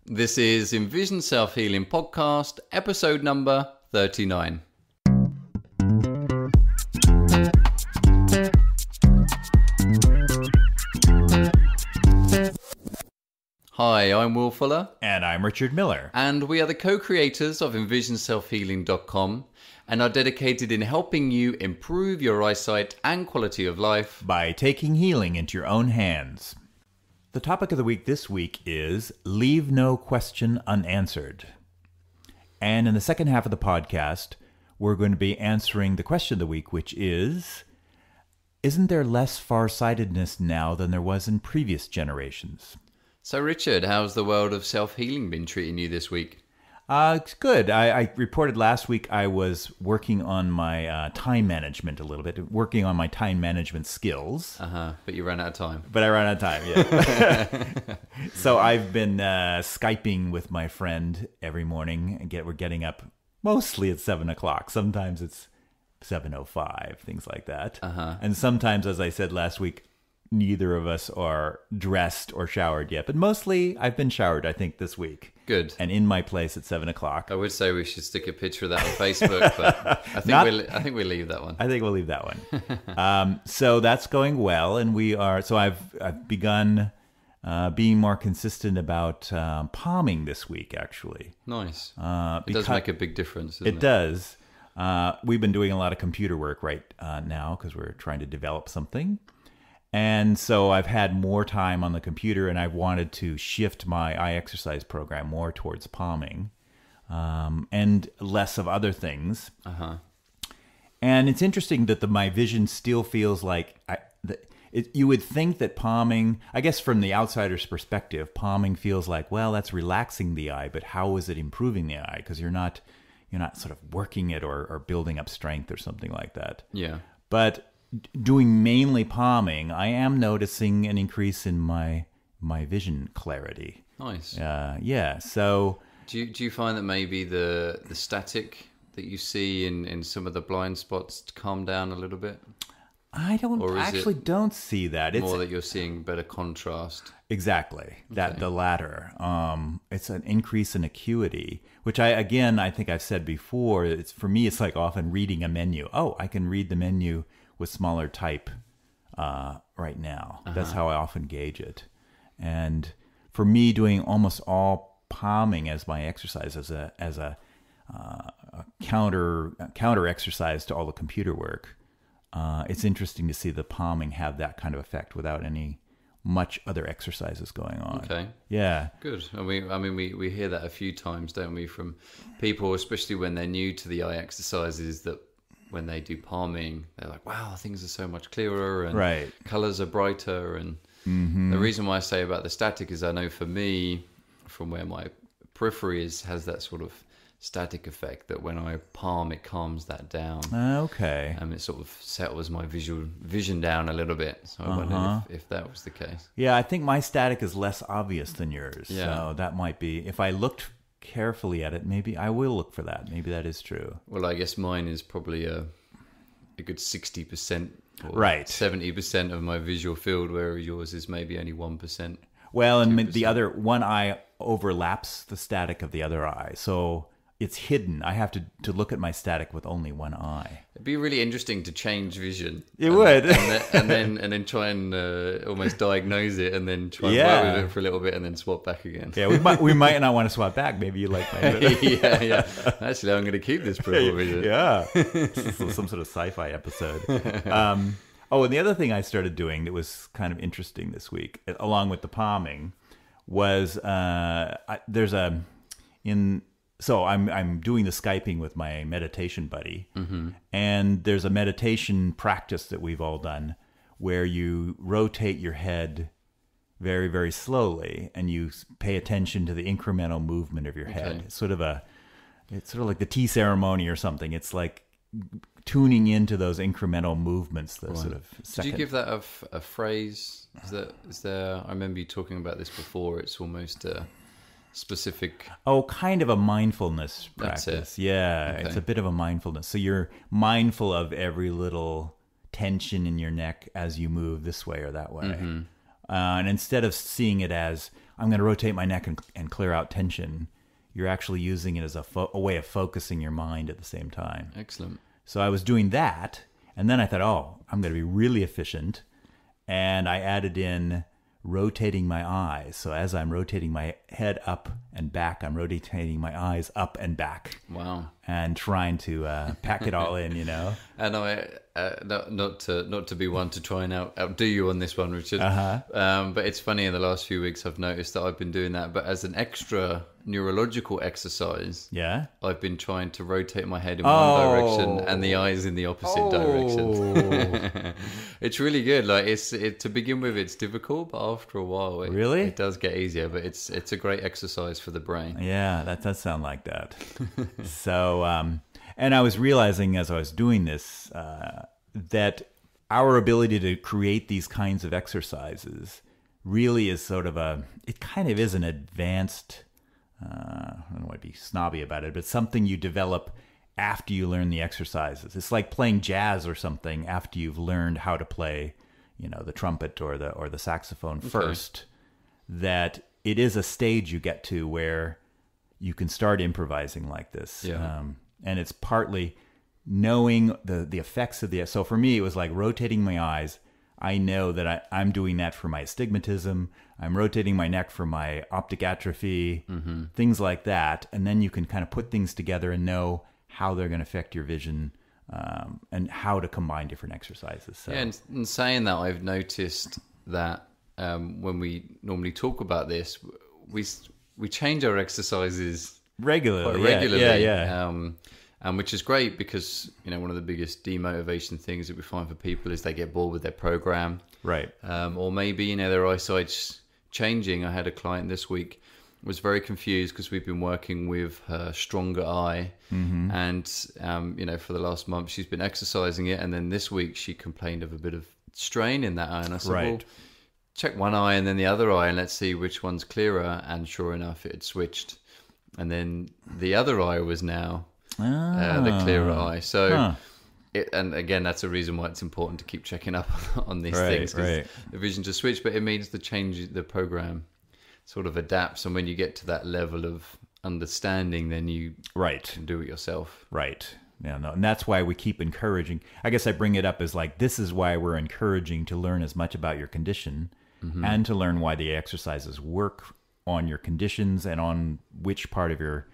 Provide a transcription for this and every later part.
This is Envision Self-Healing Podcast, episode number 39. Hi, I'm Will Fuller. And I'm Richard Miller. And we are the co-creators of EnvisionSelfHealing.com and are dedicated in helping you improve your eyesight and quality of life by taking healing into your own hands. The topic of the week this week is Leave No Question Unanswered. And in the second half of the podcast, we're going to be answering the question of the week, which is, isn't there less farsightedness now than there was in previous generations? So Richard, how's the world of self-healing been treating you this week? It's good. I reported last week I was working on my time management a little bit, working on my time management skills. But you ran out of time. But I ran out of time, yeah. So I've been Skyping with my friend every morning. We're getting up mostly at 7 o'clock. Sometimes it's 7:05, things like that. And sometimes, as I said last week, neither of us are dressed or showered yet. But mostly I've been showered, I think, this week. Good. And in my place at 7 o'clock. I would say we should stick a picture of that on Facebook, but I think we'll leave that one. I think we'll leave that one. So that's going well, and I've begun being more consistent about palming this week, actually. Nice. It does make a big difference, doesn't it? It does. We've been doing a lot of computer work right now because we're trying to develop something. And so I've had more time on the computer, and I've wanted to shift my eye exercise program more towards palming and less of other things. And it's interesting that my vision still feels like you would think that palming, I guess from the outsider's perspective, palming feels like, well, that's relaxing the eye, but how is it improving the eye? Because you're not sort of working it or building up strength or something like that. Yeah. But doing mainly palming, I am noticing an increase in my vision clarity. Nice. Yeah. So, do you find that maybe the static that you see in some of the blind spots calm down a little bit? I don't see that. It's more that you're seeing better contrast. Exactly. That the latter. It's an increase in acuity, which I think I've said before. For me, it's like often reading a menu. Oh, I can read the menu with smaller type right now. That's how I often gauge it. And for me, doing almost all palming as my exercise, as a counter exercise to all the computer work, it's interesting to see the palming have that kind of effect without any much other exercises going on. Okay. Yeah. Good. We hear that a few times, don't we, from people, especially when they're new to the eye exercises, that when they do palming, they're like, wow, things are so much clearer and colors are brighter. And the reason why I say about the static is I know for me, from where my periphery has that sort of static effect, that when I palm, it calms that down. Okay. And it sort of settles my vision down a little bit. So I wonder if that was the case. Yeah, I think my static is less obvious than yours. Yeah. So that might be, if I looked carefully at it, maybe I will look for that. Maybe that is true. Well, I guess mine is probably a good 60% or 70% of my visual field, whereas yours is maybe only 1%. Well, and 2%. the other one eye overlaps the static of the other eye, so it's hidden. I have to look at my static with only one eye. It'd be really interesting to change vision. It would. and then try and almost diagnose it, and then try and work with it for a little bit, and then swap back again. Yeah, we might not want to swap back. Maybe you like my yeah. Actually, I'm going to keep this peripheral vision. Yeah. Some sort of sci-fi episode. And the other thing I started doing that was kind of interesting this week, along with the palming, was So I'm doing the Skyping with my meditation buddy, and there's a meditation practice that we've all done where you rotate your head very, very slowly, and you pay attention to the incremental movement of your head. It's sort of like the tea ceremony or something. It's like tuning into those incremental movements. Sort of. Did you give that a phrase? Is there? I remember you talking about this before. It's almost specific. Kind of a mindfulness practice. That's it. Yeah, Okay. It's a bit of a mindfulness. So you're mindful of every little tension in your neck as you move this way or that way. And instead of seeing it as, I'm going to rotate my neck and clear out tension. You're actually using it as a way of focusing your mind at the same time. Excellent. So I was doing that, and then I thought, oh, I'm going to be really efficient. And I added in rotating my eyes. So as I'm rotating my head up and back, I'm rotating my eyes up and back. Wow. And trying to pack it all in, And I, not to be one to try and outdo you on this one, Richard. But it's funny, in the last few weeks I've noticed that I've been doing that, but as an extra neurological exercise, I've been trying to rotate my head in one direction and the eyes in the opposite direction. It's really good. Like to begin with, it's difficult, but after a while, it does get easier. But it's a great exercise for the brain. Yeah, that does sound like that. So, and I was realizing as I was doing this that our ability to create these kinds of exercises really is it kind of is an advanced, I don't want to be snobby about it, but something you develop after you learn the exercises. It's like playing jazz or something after you've learned how to play, the trumpet or the saxophone first. That it is a stage you get to where you can start improvising like this. And it's partly knowing the effects of the... So for me, it was like rotating my eyes. I know that I'm doing that for my astigmatism. I'm rotating my neck for my optic atrophy, things like that. And then you can kind of put things together and know how they're going to affect your vision and how to combine different exercises. So. Yeah, and saying that, I've noticed that when we normally talk about this, we change our exercises regularly. Which is great because, one of the biggest demotivation things that we find for people is they get bored with their program. Right. Or maybe, their eyesight's changing. I had a client this week was very confused because we've been working with her stronger eye. And, for the last month, she's been exercising it. And then this week she complained of a bit of strain in that eye. And I said, well, check one eye and then the other eye and let's see which one's clearer. And sure enough, it had switched. And then the other eye was now the clearer eye. So, and again, that's a reason why it's important to keep checking up on these things, because the vision just switched, but it means the program sort of adapts. And when you get to that level of understanding, then you can do it yourself. Right. Yeah, no, and that's why we keep encouraging. I guess I bring it up as like, this is why we're encouraging to learn as much about your condition and to learn why the exercises work on your conditions and on which part of your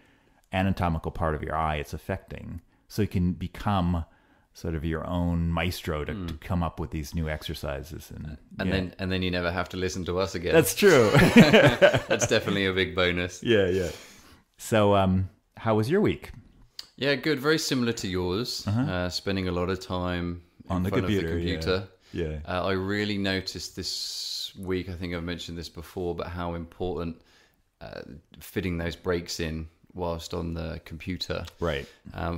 anatomical part of your eye it's affecting, so you can become sort of your own maestro to come up with these new exercises and then you never have to listen to us again. That's true. That's definitely a big bonus. So how was your week? Good, very similar to yours. Spending a lot of time on the computer. Yeah. I really noticed this week, I think I've mentioned this before, but how important fitting those breaks in whilst on the computer,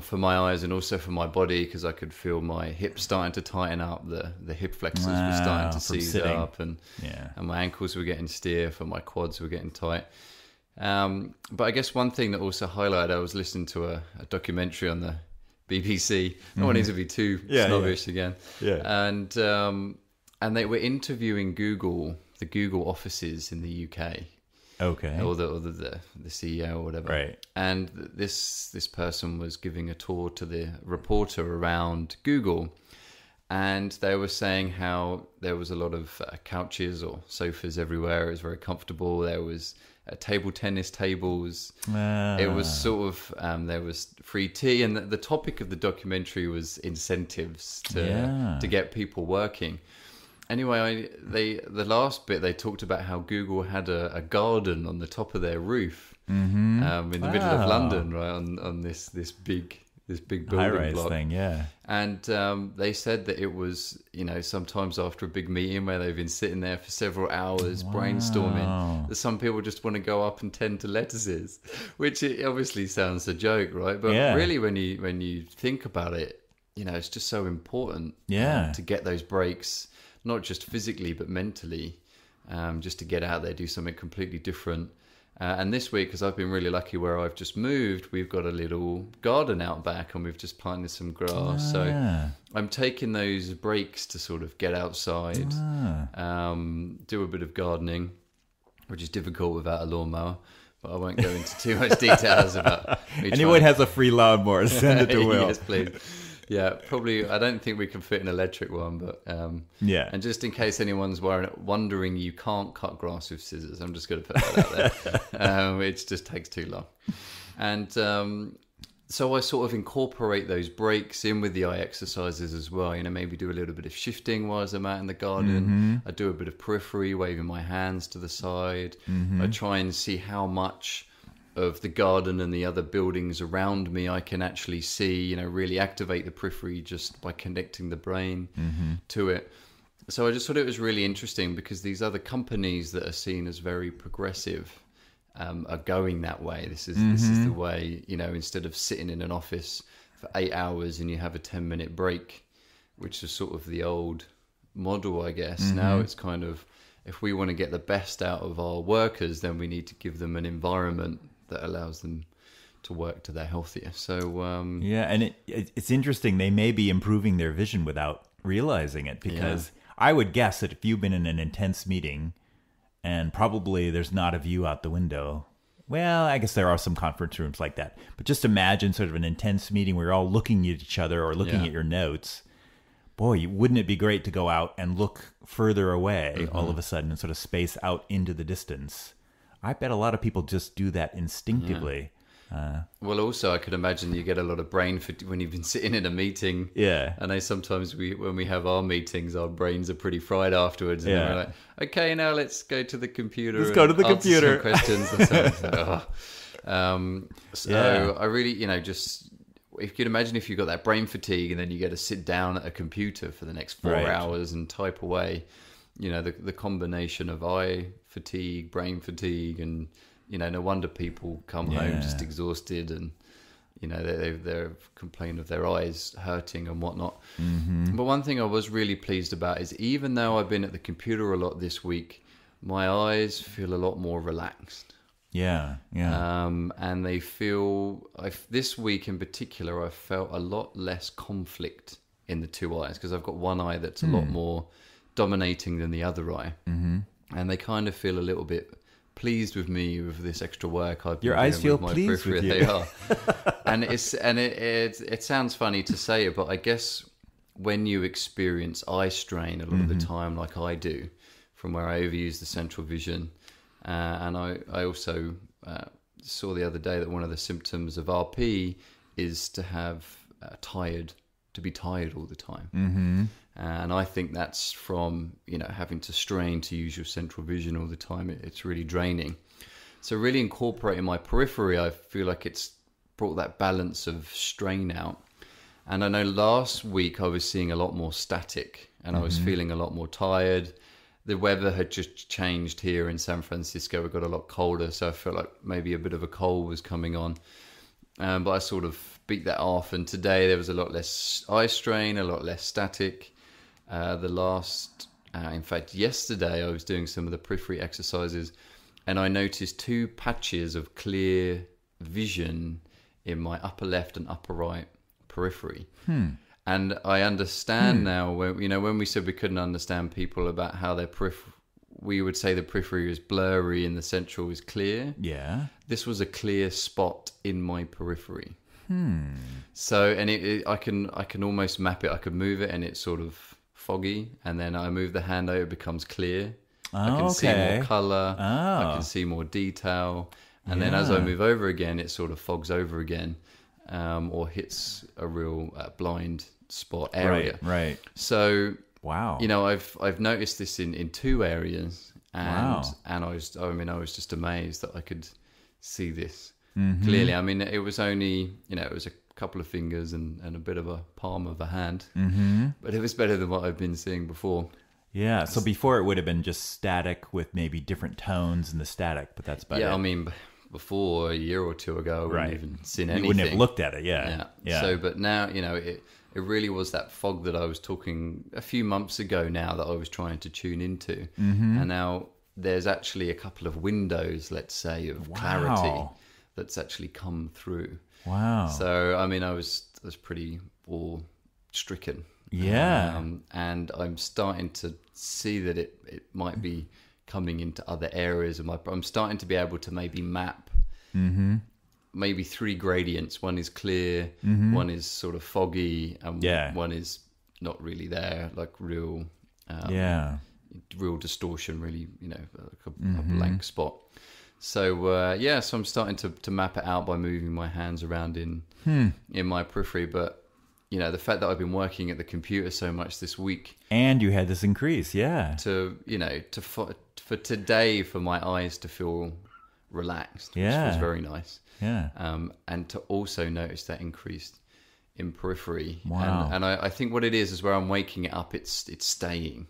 for my eyes and also for my body, because I could feel my hips starting to tighten up, the hip flexors were starting to seize up, and my ankles were getting stiff and my quads were getting tight. But I guess one thing that also highlighted, I was listening to a documentary on the BBC. No one needs to be too snobbish again. And they were interviewing the Google offices in the UK. Okay. Or the CEO or whatever. Right. And this person was giving a tour to the reporter around Google, and they were saying how there was a lot of couches or sofas everywhere. It was very comfortable. There was table tennis tables. It was sort of there was free tea, and the topic of the documentary was incentives to get people working. Anyway, the last bit, they talked about how Google had a garden on the top of their roof in the middle of London, right, on this big building high-rise block thing, And they said that it was, sometimes after a big meeting where they've been sitting there for several hours brainstorming, that some people just want to go up and tend to lettuces, which it obviously sounds a joke, right? But really, when you think about it, it's just so important to get those breaks. Not just physically, but mentally, just to get out there, do something completely different. And this week, because I've been really lucky where I've just moved, we've got a little garden out back and we've just planted some grass. So I'm taking those breaks to sort of get outside, do a bit of gardening, which is difficult without a lawnmower. But I won't go into too much details about me. Anyone has a free lawnmower, send it to Will. Yes, please. Yeah, probably. I don't think we can fit an electric one, but yeah. And just in case anyone's wondering, you can't cut grass with scissors. I'm just going to put that out there. It just takes too long. And so I sort of incorporate those breaks in with the eye exercises as well. You know, maybe do a little bit of shifting while I'm out in the garden. I do a bit of periphery, waving my hands to the side. I try and see how much of the garden and the other buildings around me I can actually see, you know, really activate the periphery just by connecting the brain to it. So I just thought it was really interesting because these other companies that are seen as very progressive are going that way. This is the way, you know, instead of sitting in an office for 8 hours and you have a 10-minute break, which is sort of the old model, I guess. Now it's kind of, if we want to get the best out of our workers, then we need to give them an environment that allows them to work to their healthier. So yeah, and it's interesting. They may be improving their vision without realizing it, because I would guess that if you've been in an intense meeting and probably there's not a view out the window. Well, I guess there are some conference rooms like that. But just imagine sort of an intense meeting where you're all looking at each other or looking at your notes. Boy, wouldn't it be great to go out and look further away all of a sudden and sort of space out into the distance? I bet a lot of people just do that instinctively. Well, also, I could imagine you get a lot of brain fatigue when you've been sitting in a meeting. Yeah. I know sometimes when we have our meetings, our brains are pretty fried afterwards. And we're like, okay, now let's go to the computer. Let's go to the computer. Some questions. And so I really, you know, just, if you could imagine if you've got that brain fatigue and then you get to sit down at a computer for the next 4 hours and type away, you know, the combination of eye fatigue, brain fatigue, and, you know, no wonder people come home just exhausted, and, you know, they're complaining of their eyes hurting and whatnot. But one thing I was really pleased about is, even though I've been at the computer a lot this week, my eyes feel a lot more relaxed. And they feel, this week in particular, I felt a lot less conflict in the two eyes, because I've got one eye that's a lot more dominating than the other eye. And they kind of feel a little bit pleased with me with this extra work I've been Your doing eyes feel with my pleased periphery. with you. They are. And it sounds funny to say it, but I guess when you experience eye strain a lot of the time, like I do, from where I overuse the central vision, and I also saw the other day that one of the symptoms of RP is to have to be tired all the time. And I think that's from, you know, having to strain to use your central vision all the time. It's really draining. So really incorporating my periphery, I feel like it's brought that balance of strain out. And I know last week I was seeing a lot more static, and I was feeling a lot more tired. The weather had just changed here in San Francisco. It got a lot colder, so I felt like maybe a bit of a cold was coming on. But I sort of beat that off. And today there was a lot less eye strain, a lot less static. In fact, yesterday I was doing some of the periphery exercises, and I noticed 2 patches of clear vision in my upper left and upper right periphery. And I understand now, when we said we couldn't understand people about how their we would say the periphery is blurry and the central is clear. Yeah. This was a clear spot in my periphery. So, and I can almost map it. I could move it and it's sort of foggy, and then I move the hand out, it becomes clear. I can see more color. I can see more detail. And then as I move over again, it sort of fogs over again, or hits a real blind spot area. Right. So, you know, I've noticed this in 2 areas, and I was just amazed that I could see this clearly. I mean, it was only, you know, it was a couple of fingers and a bit of a palm of a hand, but it was better than what I've been seeing before. Yeah, so before it would have been just static with maybe different tones in the static, but that's better. Yeah, I mean, before a year or 2 ago, I wouldn't even seen anything. You wouldn't have looked at it, yeah. So, but now, you know, it really was that fog that I was talking a few months ago now that I was trying to tune into. And now there's actually a couple of windows, let's say, of clarity that's actually come through. So, I mean, I was pretty awe-stricken. And I'm starting to see that it might be coming into other areas of I'm starting to be able to maybe map maybe 3 gradients. One is clear, one is sort of foggy, and one is not really there, like real distortion, really, like a blank spot. So so I'm starting to map it out by moving my hands around in my periphery. But the fact that I've been working at the computer so much this week, and you had this increase, for today, for my eyes to feel relaxed, which was very nice. And to also notice that increase in periphery. Wow. And I think what it is where I'm waking it up, it's staying.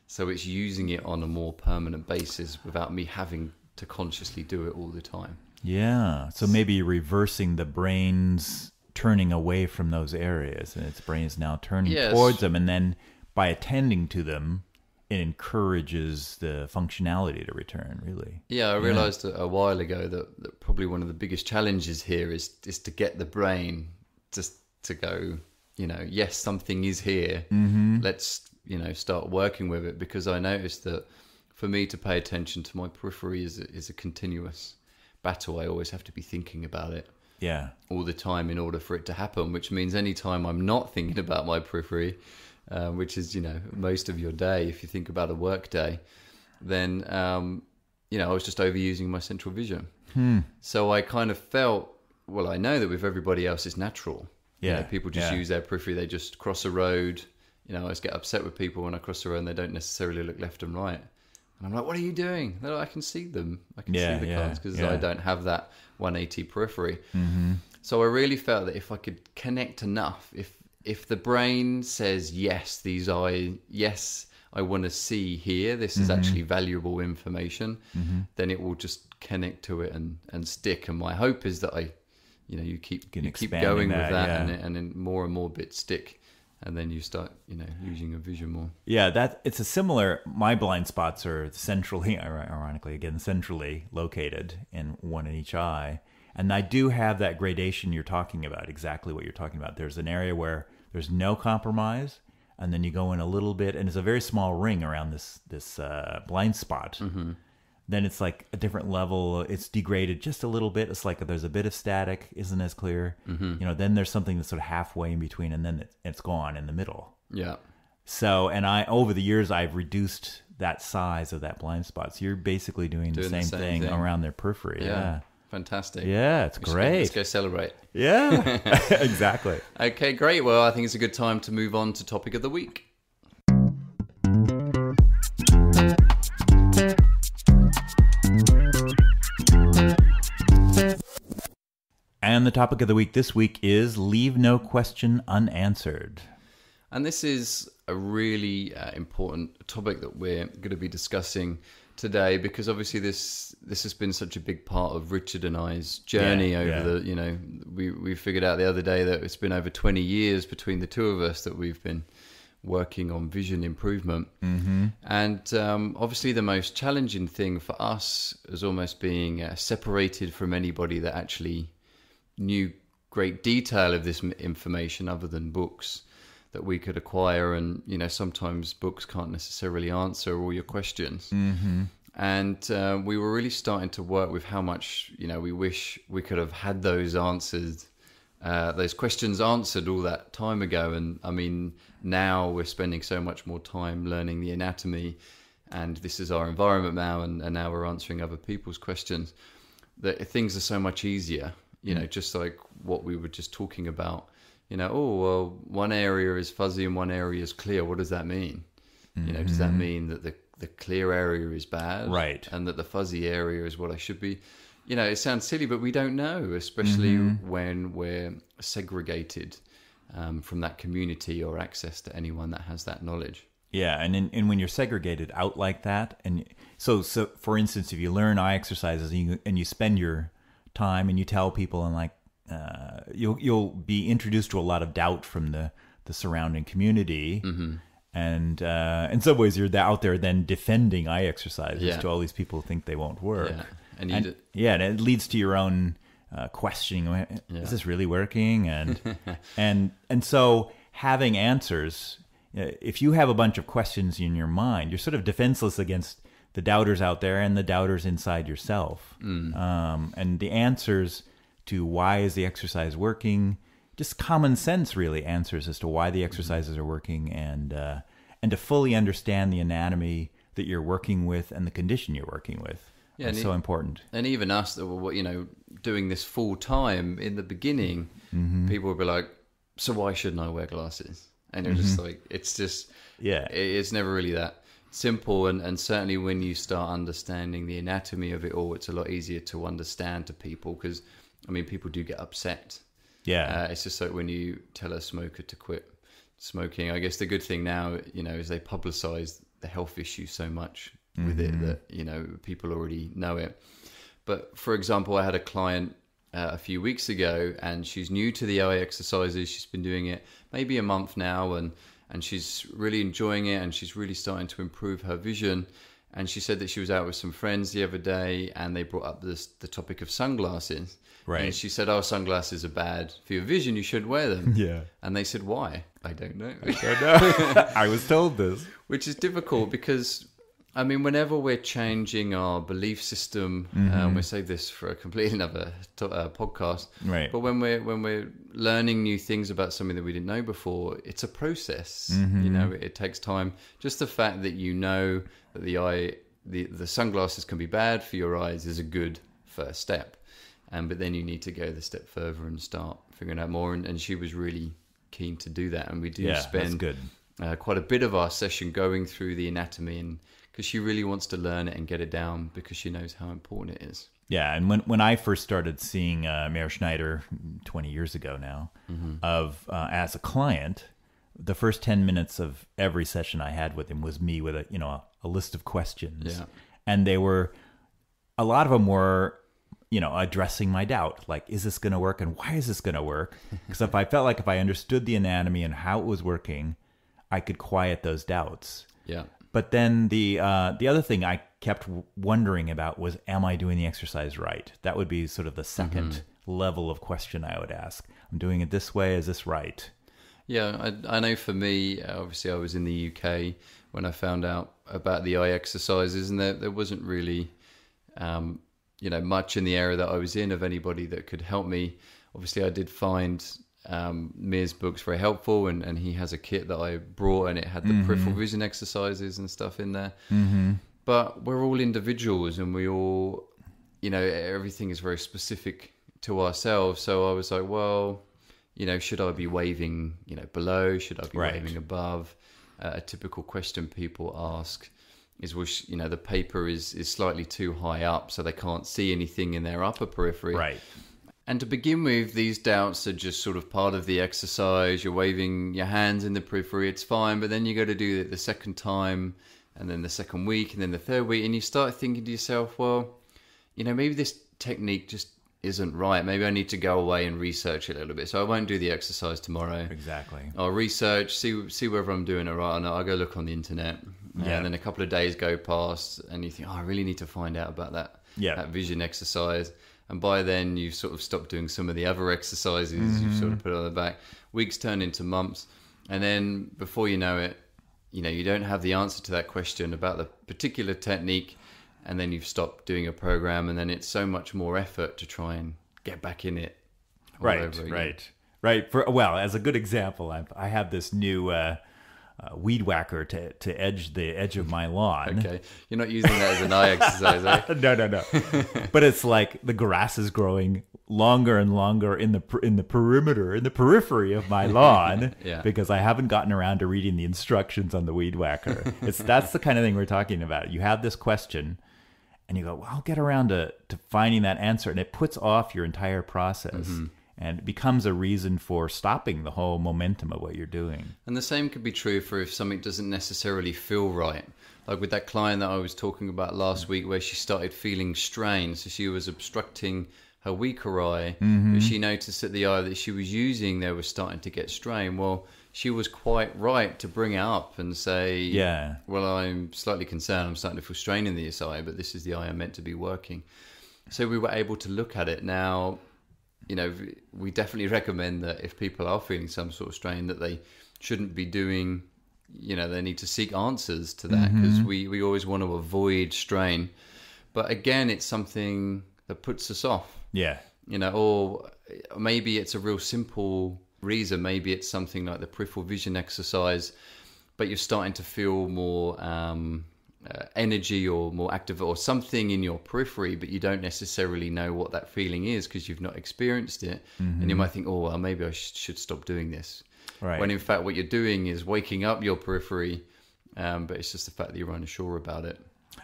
So it's using it on a more permanent basis without me having to consciously do it all the time. Yeah. So maybe reversing the brain's turning away from those areas, and its brain is now turning towards them. And then by attending to them, it encourages the functionality to return, really. Yeah, I realized a while ago that probably one of the biggest challenges here is to get the brain just to go, yes, something is here. Let's, start working with it, because I noticed that for me to pay attention to my periphery is a continuous battle. I always have to be thinking about it all the time in order for it to happen, which means anytime I'm not thinking about my periphery, which is, most of your day, if you think about a work day, then, I was just overusing my central vision. So I kind of felt, well, I know that with everybody else it's natural. People just use their periphery. They just cross a road. I always get upset with people when I cross the road and they don't necessarily look left and right. And I'm like, what are you doing? They're like, I can see them. I can see the cars because I don't have that 180 periphery. So I really felt that if I could connect enough, if the brain says, yes, I want to see here, this is actually valuable information, then it will just connect to it and stick. And my hope is that you keep going with that, and then more and more bits stick. And then you start, using your vision more. Yeah, it's a similar. My blind spots are centrally located, in one in each eye, and I do have that gradation you're talking about. Exactly what you're talking about. There's an area where there's no compromise, and then you go in a little bit, and it's a very small ring around this blind spot. Then it's like a different level. It's degraded just a little bit. It's like there's a bit of static, isn't as clear. Then there's something that's sort of halfway in between, and then it's gone in the middle. Yeah. So, and over the years, I've reduced that size of that blind spot. So you're basically doing the same thing around their periphery. Yeah. Fantastic. Yeah, it's great. Let's go celebrate. Yeah, exactly. Okay, great. Well, I think it's a good time to move on to topic of the week. And the topic of the week this week is Leave No Question Unanswered. And this is a really important topic that we're going to be discussing today, because obviously this has been such a big part of Richard and I's journey over we figured out the other day that it's been over 20 years between the two of us that we've been working on vision improvement. And obviously the most challenging thing for us is almost being separated from anybody that actually knew great detail of this information other than books that we could acquire. And sometimes books can't necessarily answer all your questions. And we were really starting to work with how much we wish we could have had those answers, those questions answered all that time ago. And I mean, now we're spending so much more time learning the anatomy, and this is our environment now, and now we're answering other people's questions, that things are so much easier. Just like what we were just talking about, one area is fuzzy and one area is clear. What does that mean? Does that mean that the clear area is bad? Right. And that the fuzzy area is what I should be? It sounds silly, but we don't know, especially when we're segregated from that community or access to anyone that has that knowledge. Yeah, and when you're segregated out like that, and so for instance, if you learn eye exercises and you spend your time and you tell people, and like you'll be introduced to a lot of doubt from the surrounding community, and in some ways you're out there then defending eye exercises to all these people who think they won't work, and it leads to your own questioning: is this really working? And so having answers, if you have a bunch of questions in your mind, you're sort of defenseless against the doubters out there and the doubters inside yourself. And the answers to why is the exercise working, just common sense really answers as to why the exercises are working, and to fully understand the anatomy that you're working with and the condition you're working with. Yeah, it's so important. And even us that were, doing this full time in the beginning, people would be like, so why shouldn't I wear glasses? And you're just like, it's never really that simple. And certainly when you start understanding the anatomy of it all, it's a lot easier to understand to people, because, people do get upset. Yeah. It's just like when you tell a smoker to quit smoking. I guess the good thing now, is they publicize the health issue so much with it that, people already know it. But for example, I had a client a few weeks ago, and she's new to the eye exercises. She's been doing it maybe a month now, and she's really enjoying it, and she's really starting to improve her vision. And she said that she was out with some friends the other day, and they brought up the topic of sunglasses. Right. And she said, sunglasses are bad for your vision. You shouldn't wear them. Yeah. And they said, why? I don't know. I was told this. Which is difficult because, whenever we're changing our belief system, we'll save this for a completely another podcast. Right. But when we're learning new things about something that we didn't know before, it's a process. It takes time. Just the fact that that the sunglasses can be bad for your eyes is a good first step. But then you need to go the step further and start figuring out more. And she was really keen to do that. And we do spend quite a bit of our session going through the anatomy, and because she really wants to learn it and get it down, because she knows how important it is. Yeah, and when I first started seeing Meir Schneider 20 years ago now, as a client, the first 10 minutes of every session I had with him was me with a list of questions. Yeah. And a lot of them were, addressing my doubt, like, is this going to work, and why is this going to work? Because if I understood the anatomy and how it was working, I could quiet those doubts. Yeah. But then the other thing I kept wondering about was, am I doing the exercise right? That would be sort of the second level of question I would ask. I'm doing it this way. Is this right? Yeah, I know for me, obviously I was in the UK when I found out about the eye exercises, and there wasn't really, much in the area that I was in of anybody that could help me. Obviously I did find Meir's books very helpful, and he has a kit that I brought, and it had the peripheral vision exercises and stuff in there. But we're all individuals, and we all, everything is very specific to ourselves. So I was like, well, should I be waving, below? Should I be waving above? A typical question people ask is, the paper is slightly too high up, so they can't see anything in their upper periphery. Right. And to begin with, these doubts are just sort of part of the exercise. You're waving your hands in the periphery, it's fine. But then you got to do it the second time, and then the second week, and then the third week. And you start thinking to yourself, well, maybe this technique just isn't right. Maybe I need to go away and research it a little bit. So I won't do the exercise tomorrow. Exactly. I'll research, see whether I'm doing it right or not. I'll go look on the internet. Yeah. And then a couple of days go past, and you think, I really need to find out about that vision exercise. And by then, you've sort of stopped doing some of the other exercises. You've sort of put it on the back. Weeks turn into months. And then before you know it, you don't have the answer to that question about the particular technique. And then you've stopped doing a program. And then it's so much more effort to try and get back in it. Right. As a good example, I have this new weed whacker to edge the edge of my lawn. Okay, you're not using that as an eye exercise, are you? No. But it's like the grass is growing longer and longer in the periphery of my lawn because I haven't gotten around to reading the instructions on the weed whacker. That's the kind of thing we're talking about. You have this question, and you go, well, I'll get around to finding that answer, and it puts off your entire process. And it becomes a reason for stopping the whole momentum of what you're doing. And the same could be true for if something doesn't necessarily feel right. Like with that client that I was talking about last week, where she started feeling strain. So she was obstructing her weaker eye. But she noticed that the eye that she was using there was starting to get strain. Well, she was quite right to bring it up and say, well, I'm slightly concerned. I'm starting to feel strain in this eye, but this is the eye I'm meant to be working. So we were able to look at it. Now, we definitely recommend that if people are feeling some sort of strain, that they shouldn't be doing they need to seek answers to that, because we always want to avoid strain. But again, it's something that puts us off. Yeah. Or maybe it's a real simple reason. Maybe it's something like the peripheral vision exercise, but you're starting to feel more energy or more active or something in your periphery, but you don't necessarily know what that feeling is because you've not experienced it. And you might think, oh, well, maybe I should stop doing this. Right. When in fact what you're doing is waking up your periphery, but it's just the fact that you're unsure about it.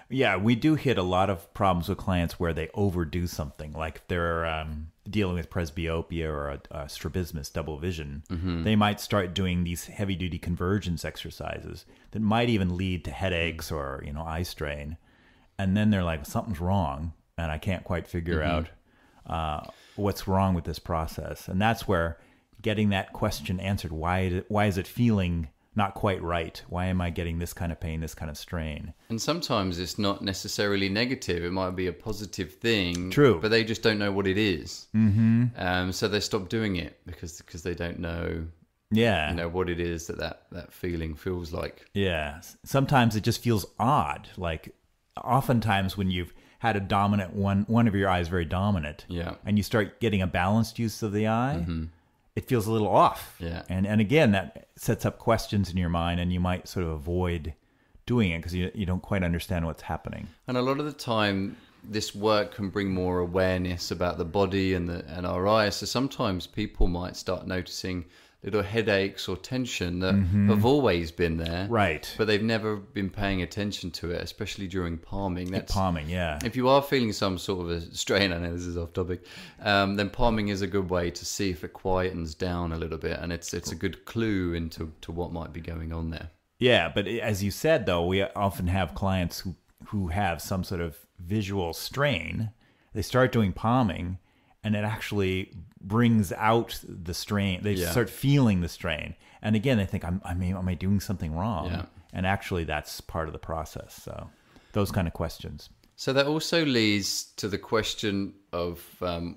Yeah, we do hit a lot of problems with clients where they overdo something, like they're dealing with presbyopia or a strabismus, double vision. They might start doing these heavy-duty convergence exercises that might even lead to headaches or eye strain, and then they're like, something's wrong, and I can't quite figure out what's wrong with this process. And that's where getting that question answered, why is it feeling not quite right? Why am I getting this kind of pain, this kind of strain? And sometimes it's not necessarily negative. It might be a positive thing. True. But they just don't know what it is. So they stop doing it because they don't know, what it is that feeling feels like. Yeah. Sometimes it just feels odd. Like oftentimes when you've had a dominant one of your eyes very dominant, and you start getting a balanced use of the eye, it feels a little off. Yeah. And again, that sets up questions in your mind, and you might sort of avoid doing it because you don't quite understand what's happening. And a lot of the time, this work can bring more awareness about the body and our eyes. So sometimes people might start noticing little headaches or tension that have always been there. Right. But they've never been paying attention to it, especially during palming. Palming, yeah. If you are feeling some sort of a strain, I know this is off topic, then palming is a good way to see if it quietens down a little bit. And it's a good clue into what might be going on there. Yeah, but as you said, though, we often have clients who have some sort of visual strain. They start doing palming, and it actually brings out the strain. They start feeling the strain. And again, they think, am I doing something wrong? Yeah. And actually, that's part of the process. So those kind of questions. So that also leads to the question of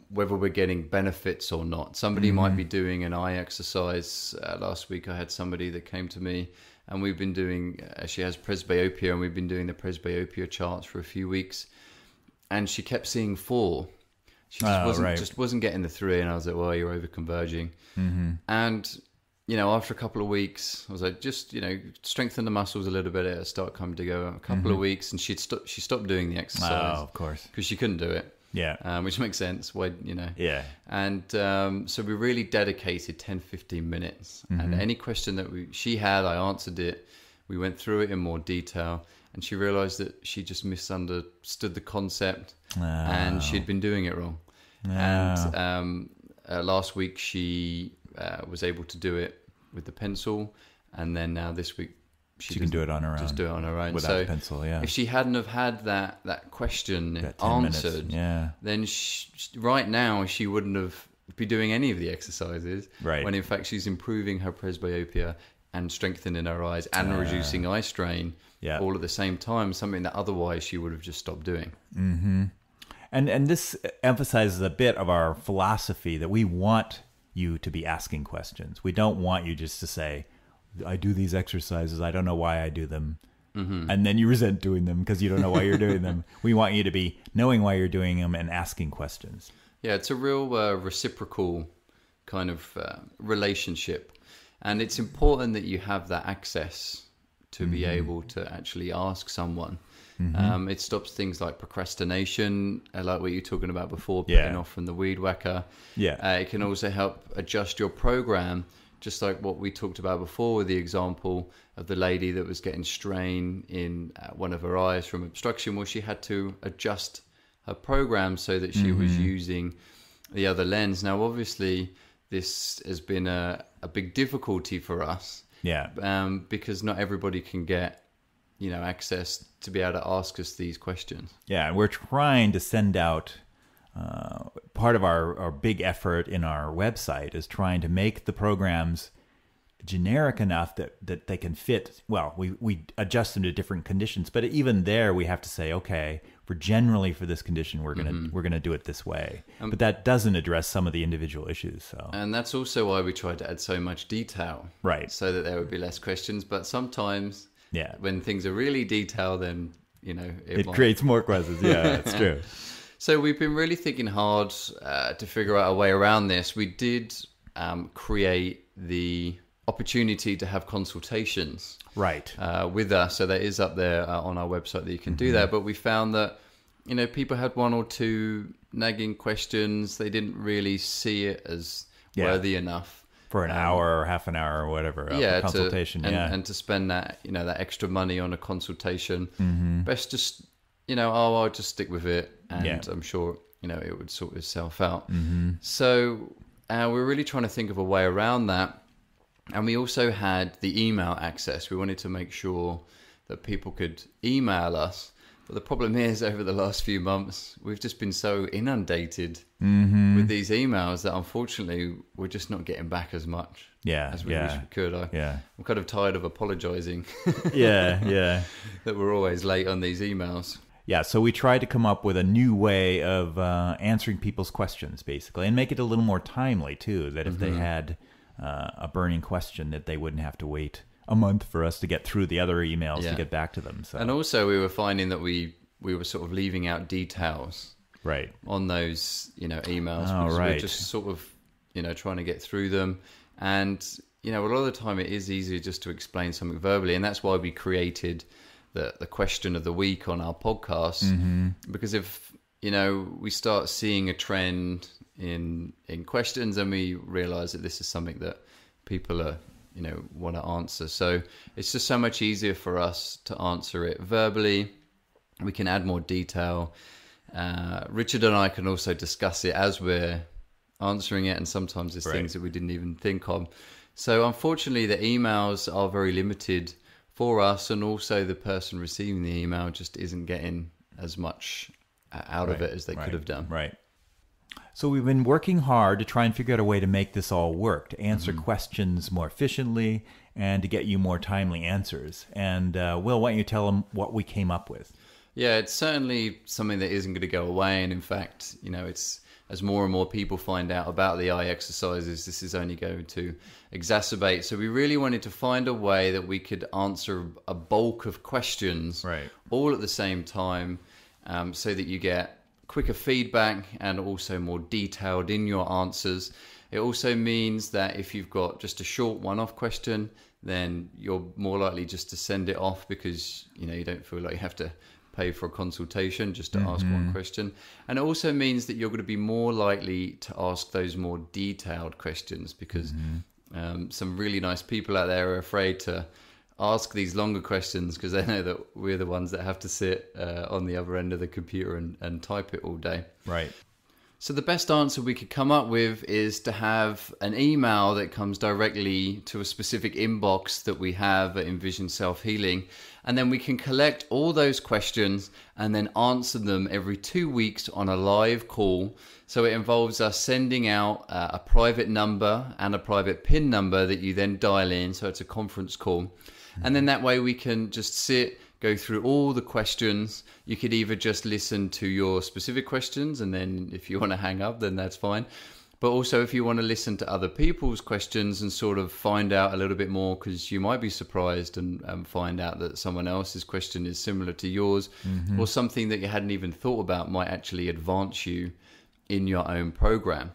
whether we're getting benefits or not. Somebody might be doing an eye exercise. Last week, I had somebody that came to me, and we've been doing, she has presbyopia, and we've been doing the presbyopia charts for a few weeks. And she kept seeing 4. She just wasn't getting the 3, and I was like, well, you're over converging. And after a couple of weeks, I was like, just strengthen the muscles a little bit. It'll start coming to go. A couple of weeks, and she stopped doing the exercise. Oh, of course, because she couldn't do it. Yeah, which makes sense. Why, Yeah. And so we really dedicated 10-15 minutes, and any question that she had, I answered it. We went through it in more detail. And she realized that she just misunderstood the concept, and she'd been doing it wrong. And last week she was able to do it with the pencil, and then now this week she can do it on her own. Just do it on her own without the pencil. Yeah. If she hadn't have had that question answered, then right now she wouldn't have be doing any of the exercises. Right. When in fact she's improving her presbyopia and strengthening her eyes and reducing eye strain. Yeah. All at the same time, something that otherwise she would have just stopped doing. And this emphasizes a bit of our philosophy that we want you to be asking questions. We don't want you just to say, I do these exercises, I don't know why I do them. And then you resent doing them because you don't know why you're doing them. We want you to be knowing why you're doing them and asking questions. Yeah, it's a real reciprocal kind of relationship. And it's important that you have that access to be able to actually ask someone. It stops things like procrastination, like what you were talking about before, putting off from the weed whacker. It can also help adjust your program, just like what we talked about before with the example of the lady that was getting strain in one of her eyes from obstruction. Well, she had to adjust her program so that she was using the other lens. Now, obviously, this has been a big difficulty for us. Because not everybody can get, access to be able to ask us these questions. Yeah, and we're trying to send out, part of our big effort in our website is trying to make the programs generic enough that they can fit. Well, we adjust them to different conditions, but even there we have to say, okay, for this condition, we're gonna do it this way. But that doesn't address some of the individual issues. So, and that's also why we tried to add so much detail, right? So that there would be less questions. But sometimes, when things are really detailed, then it creates more questions. Yeah, that's true. So we've been really thinking hard to figure out a way around this. We did create the opportunity to have consultations with us, so that is up there on our website that you can do that. But we found that people had one or two nagging questions. They didn't really see it as worthy enough for an hour or half an hour or whatever consultation, and to spend that that extra money on a consultation. Best just I'll just stick with it, and I'm sure it would sort itself out. So we're really trying to think of a way around that. And we also had the email access. We wanted to make sure that people could email us. But the problem is, over the last few months, we've just been so inundated with these emails that unfortunately we're just not getting back as much as we wish we could. I'm kind of tired of apologizing. That we're always late on these emails. Yeah, so we tried to come up with a new way of answering people's questions, basically, and make it a little more timely, too, that if they had a burning question, that they wouldn't have to wait a month for us to get through the other emails to get back to them. So. And also we were finding that we were sort of leaving out details on those emails because we're just sort of trying to get through them. And a lot of the time it is easier just to explain something verbally, and that's why we created the question of the week on our podcast, because if we start seeing a trend in questions, and we realize that this is something that people are want to answer, so it's just so much easier for us to answer it verbally. We can add more detail. Richard and I can also discuss it as we're answering it, and sometimes there's things that we didn't even think of. So unfortunately the emails are very limited for us, and also the person receiving the email just isn't getting as much out of it as they could have done. So we've been working hard to try and figure out a way to make this all work, to answer questions more efficiently and to get you more timely answers. And Will, why don't you tell them what we came up with? Yeah, it's certainly something that isn't going to go away. And in fact, it's as more and more people find out about the eye exercises, this is only going to exacerbate. So we really wanted to find a way that we could answer a bulk of questions all at the same time, so that you get quicker feedback and also more detailed in your answers. It also means that if you've got just a short one-off question, then you're more likely just to send it off because you don't feel like you have to pay for a consultation just to ask one question. And it also means that you're going to be more likely to ask those more detailed questions because some really nice people out there are afraid to ask these longer questions because they know that we're the ones that have to sit on the other end of the computer and type it all day. So the best answer we could come up with is to have an email that comes directly to a specific inbox that we have at Envision Self-Healing, and then we can collect all those questions and then answer them every 2 weeks on a live call. So it involves us sending out a private number and a private PIN number that you then dial in, so it's a conference call. And then that way we can just sit, go through all the questions. You could either just listen to your specific questions, and then if you want to hang up, then that's fine. But also if you want to listen to other people's questions and sort of find out a little bit more, because you might be surprised and find out that someone else's question is similar to yours, or something that you hadn't even thought about might actually advance you in your own program.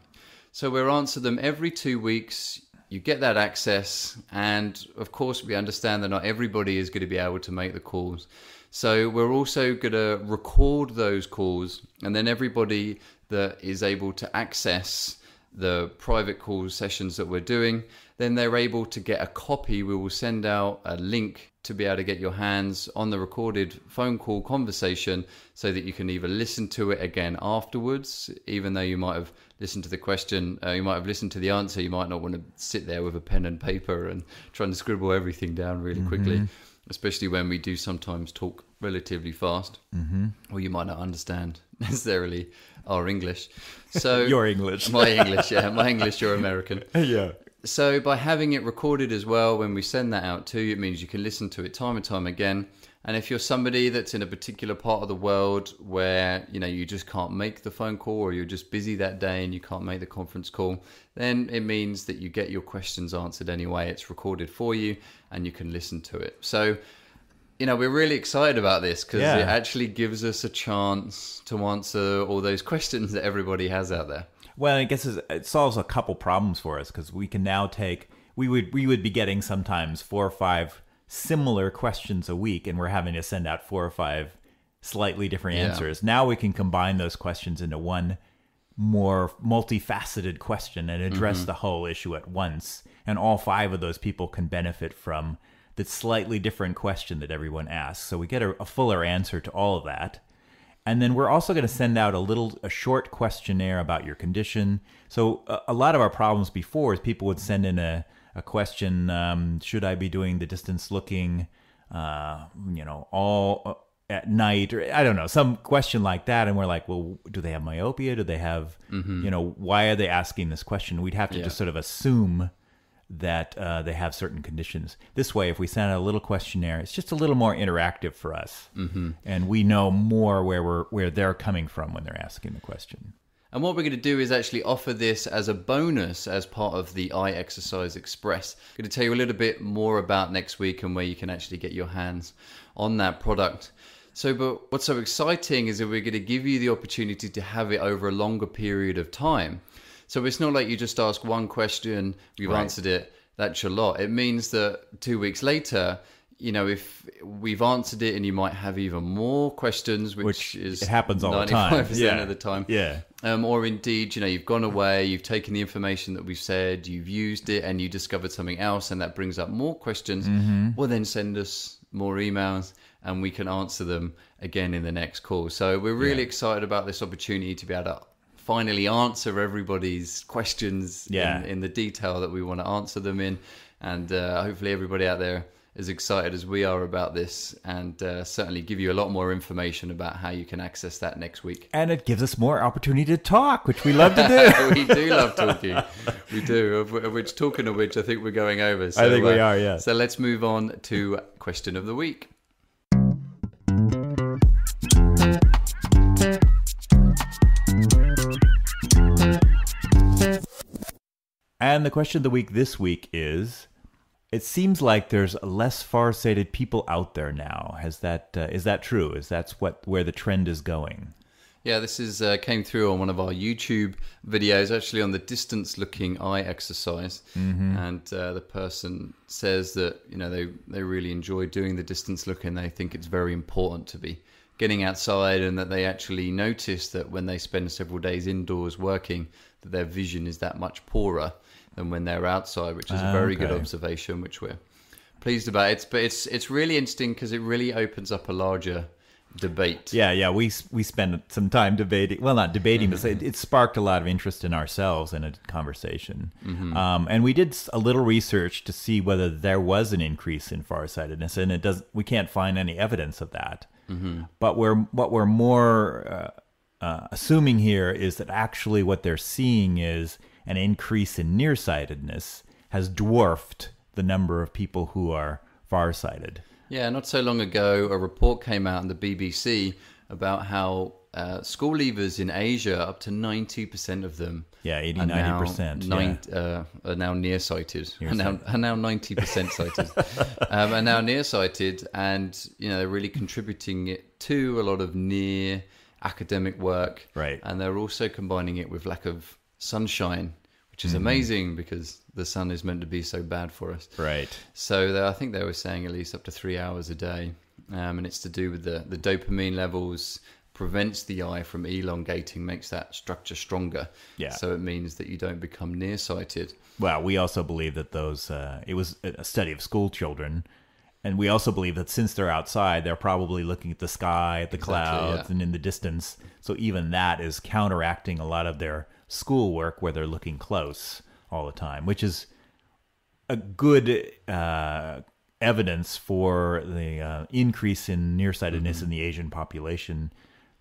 So we'll answer them every 2 weeks. You get that access, and of course we understand that not everybody is going to be able to make the calls. So we're also going to record those calls, and then everybody that is able to access the private call sessions that we're doing, then they're able to get a copy. We will send out a link to be able to get your hands on the recorded phone call conversation so that you can either listen to it again afterwards, even though you might have listened to the question, you might have listened to the answer, you might not want to sit there with a pen and paper and try and scribble everything down really quickly, especially when we do sometimes talk relatively fast, or you might not understand necessarily our English. So your English. My English, yeah. My English, you're American. Yeah. So by having it recorded as well, when we send that out to you, it means you can listen to it time and time again. And if you're somebody that's in a particular part of the world where, you just can't make the phone call, or you're just busy that day and you can't make the conference call, then it means that you get your questions answered anyway. It's recorded for you and you can listen to it. So, we're really excited about this because it actually gives us a chance to answer all those questions that everybody has out there. Well, I guess it solves a couple problems for us, because we can now we would be getting sometimes 4 or 5 similar questions a week, and we're having to send out 4 or 5 slightly different answers. Now we can combine those questions into one more multifaceted question and address the whole issue at once. And all 5 of those people can benefit from the slightly different question that everyone asks. So we get a fuller answer to all of that. And then we're also going to send out a short questionnaire about your condition. So a lot of our problems before is people would send in a question, should I be doing the distance looking, all at night, or I don't know, some question like that. And we're like, well, do they have myopia? Do they have, why are they asking this question? We'd have to just sort of assume that they have certain conditions. This way, if we send out a little questionnaire, it's just a little more interactive for us. And we know more where they're coming from when they're asking the question. And what we're going to do is actually offer this as a bonus as part of the Eye Exercise Express. I'm going to tell you a little bit more about next week and where you can actually get your hands on that product. But what's so exciting is that we're going to give you the opportunity to have it over a longer period of time. So it's not like you just ask one question, you've answered it, that's your lot. It means that 2 weeks later, if we've answered it and you might have even more questions, which is it happens all the time. 95% of the time. Yeah. Or indeed, you've gone away, you've taken the information that we've said, you've used it, and you discovered something else, and that brings up more questions. Well, then send us more emails and we can answer them again in the next call. So we're really excited about this opportunity to be able to finally answer everybody's questions in the detail that we want to answer them in. And hopefully everybody out there as excited as we are about this, and certainly give you a lot more information about how you can access that next week. And it gives us more opportunity to talk, which we love to do. We do love talking. We do. Talking of which, I think we're going over. So, I think we are, yeah. So let's move on to question of the week. And the question of the week this week is, it seems like there's less far-sighted people out there now. Is that true? Is that where the trend is going? Yeah, this came through on one of our YouTube videos, actually on the distance-looking eye exercise. And the person says that they really enjoy doing the distance looking. They think it's very important to be getting outside, and that they actually notice that when they spend several days indoors working, that their vision is that much poorer than when they're outside, which is a very good observation, which we're pleased about. But it's really interesting because it really opens up a larger debate. Yeah. We spent some time debating. Well, not debating, but it sparked a lot of interest in ourselves in a conversation. And we did a little research to see whether there was an increase in farsightedness, and we can't find any evidence of that. But what we're more assuming here is that actually what they're seeing is an increase in nearsightedness has dwarfed the number of people who are farsighted. Yeah, not so long ago, a report came out on the BBC about how school leavers in Asia, up to 90% of them, 90%, are now nearsighted, are now 90% sighted, are now nearsighted, and they're really contributing it to a lot of near academic work, right? And they're also combining it with lack of sunshine, which is amazing because the sun is meant to be so bad for us, right? So I think they were saying at least up to 3 hours a day, and it's to do with the dopamine levels, prevents the eye from elongating, makes that structure stronger. Yeah. So it means that you don't become nearsighted. Well, we also believe that it was a study of school children. And we also believe that since they're outside, they're probably looking at the sky, at the clouds, and in the distance. So even that is counteracting a lot of their schoolwork where they're looking close all the time, which is a good evidence for the increase in nearsightedness in the Asian population,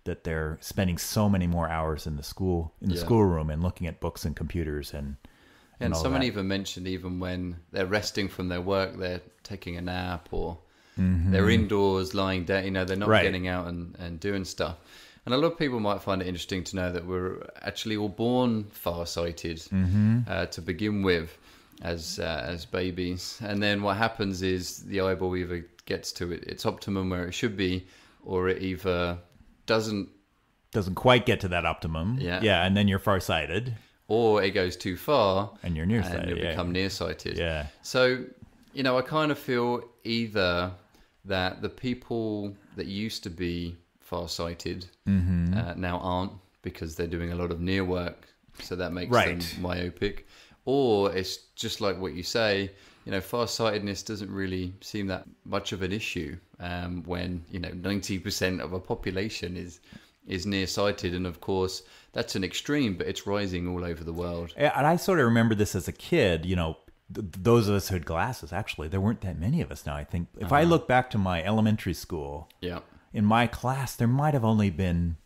that they're spending so many more hours in the schoolroom and looking at books and computers And someone even mentioned even when they're resting from their work, they're taking a nap or they're indoors lying down, they're not getting out and doing stuff. And a lot of people might find it interesting to know that we're actually all born farsighted to begin with as babies. And then what happens is the eyeball either gets to its optimum where it should be, or it either doesn't quite get to that optimum. Yeah, and then you're farsighted. Or it goes too far and you're nearsighted. And you become nearsighted. Yeah. So, I kind of feel either that the people that used to be farsighted now aren't, because they're doing a lot of near work, so that makes them myopic. Or it's just like what you say, farsightedness doesn't really seem that much of an issue when 90% of a population is nearsighted. And of course that's an extreme, but it's rising all over the world. And I sort of remember this as a kid. Those of us who had glasses, actually there weren't that many of us now. I think if I look back to my elementary school, in my class there might have only been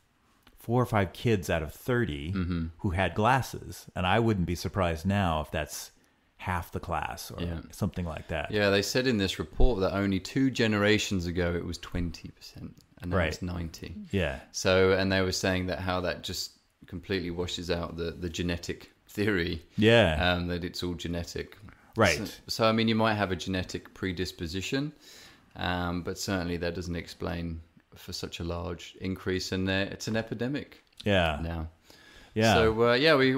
4 or 5 kids out of 30 who had glasses, and I wouldn't be surprised now if that's half the class or something like that. Yeah, they said in this report that only 2 generations ago it was 20%, and now it's 90%. Yeah. So, and they were saying that how that just completely washes out the genetic theory. Yeah. That it's all genetic. Right. So I mean, you might have a genetic predisposition, but certainly that doesn't explain for such a large increase, and it's an epidemic. Yeah. Now. Yeah. So we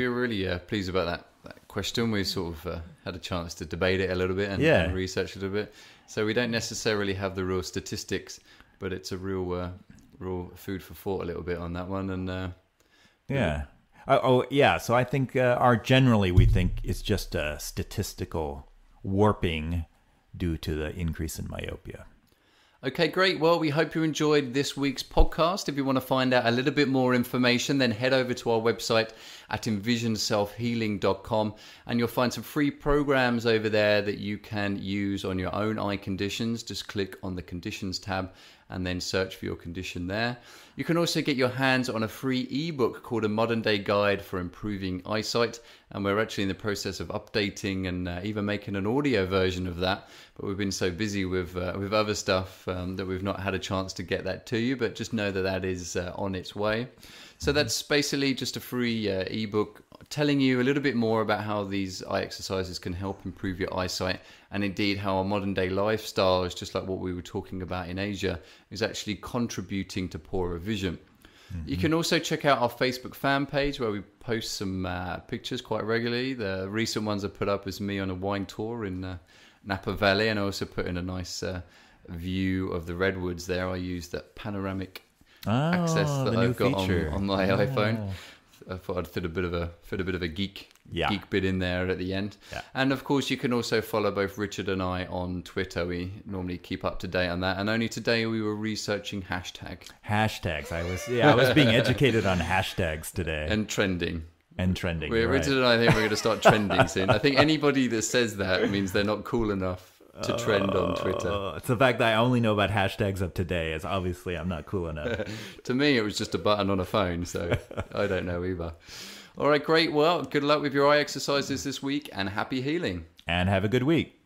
were really pleased about that question. We sort of had a chance to debate it a little bit and research it a little bit. So we don't necessarily have the real statistics, but it's a real food for thought a little bit on that one. And So I think generally we think it's just a statistical warping due to the increase in myopia. Okay, great. Well, we hope you enjoyed this week's podcast. If you want to find out a little bit more information, then head over to our website at envisionselfhealing.com, and you'll find some free programs over there that you can use on your own eye conditions. Just click on the conditions tab and then search for your condition there. You can also get your hands on a free ebook called A Modern Day Guide for Improving Eyesight, and we're actually in the process of updating and even making an audio version of that, but we've been so busy with other stuff that we've not had a chance to get that to you, but just know that is on its way. So that's basically just a free ebook telling you a little bit more about how these eye exercises can help improve your eyesight, and indeed how our modern day lifestyle, just like what we were talking about in Asia, is actually contributing to poorer vision. You can also check out our Facebook fan page where we post some pictures quite regularly. The recent ones I put up is me on a wine tour in Napa Valley, and I also put in a nice view of the redwoods there. I used that panoramic access that I've got on my iPhone. I thought I'd fit a bit of a geek bit in there at the end. Yeah. And of course, you can also follow both Richard and I on Twitter. We normally keep up to date on that. And only today we were researching hashtags. I was being educated on hashtags today. And trending. Richard and I think we're going to start trending soon. I think anybody that says that means they're not cool enough to trend on Twitter. It's the fact that I only know about hashtags of today, is obviously I'm not cool enough. To me, it was just a button on a phone, so I don't know either. All right, great. Well, good luck with your eye exercises this week, and happy healing. And have a good week.